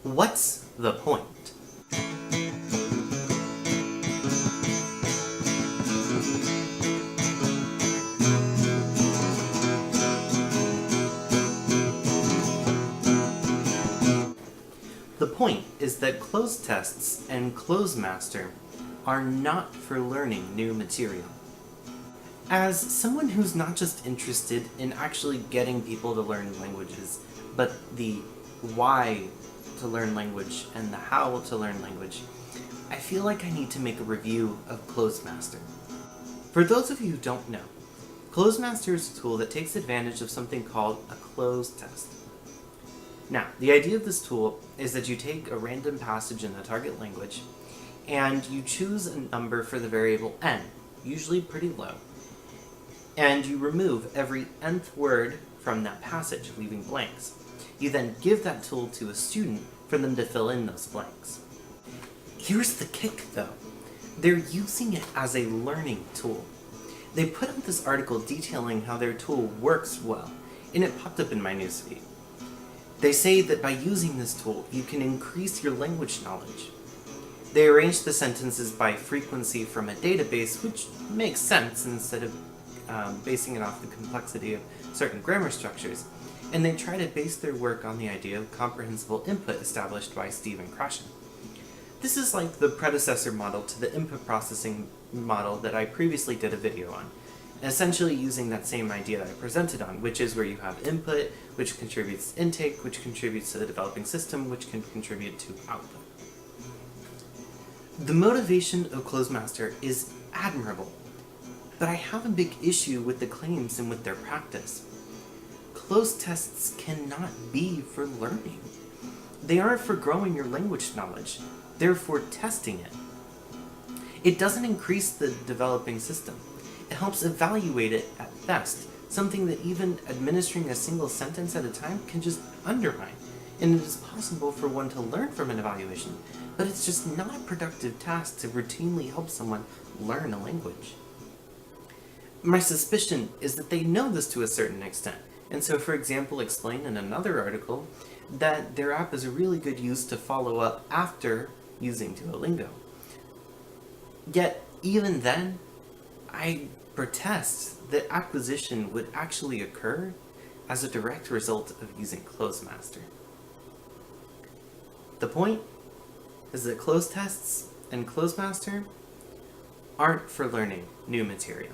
What's the point? The point is that cloze tests and Clozemaster are not for learning new material. As someone who's not just interested in actually getting people to learn languages, but the why to learn language and the how to learn language, I feel like I need to make a review of Clozemaster. For those of you who don't know, Clozemaster is a tool that takes advantage of something called a cloze test. Now, the idea of this tool is that you take a random passage in the target language, and you choose a number for the variable n, usually pretty low, and you remove every nth word from that passage, leaving blanks. You then give that tool to a student for them to fill in those blanks. Here's the kick, though. They're using it as a learning tool. They put out this article detailing how their tool works well, and it popped up in my newsfeed. They say that by using this tool, you can increase your language knowledge. They arrange the sentences by frequency from a database, which makes sense instead of basing it off the complexity of certain grammar structures, and they try to base their work on the idea of comprehensible input established by Stephen Krashen. This is like the predecessor model to the input processing model that I previously did a video on, essentially using that same idea that I presented on, which is where you have input, which contributes to intake, which contributes to the developing system, which can contribute to output. The motivation of Clozemaster is admirable, but I have a big issue with the claims and with their practice. Cloze tests cannot be for learning. They aren't for growing your language knowledge, they're for testing it. It doesn't increase the developing system. It helps evaluate it at best, something that even administering a single sentence at a time can just undermine. And it is possible for one to learn from an evaluation, but it's just not a productive task to routinely help someone learn a language. My suspicion is that they know this to a certain extent, and so, for example, explain in another article that their app is a really good use to follow up after using Duolingo. Yet, even then, I protest that acquisition would actually occur as a direct result of using Clozemaster. The point is that cloze tests and Clozemaster aren't for learning new material.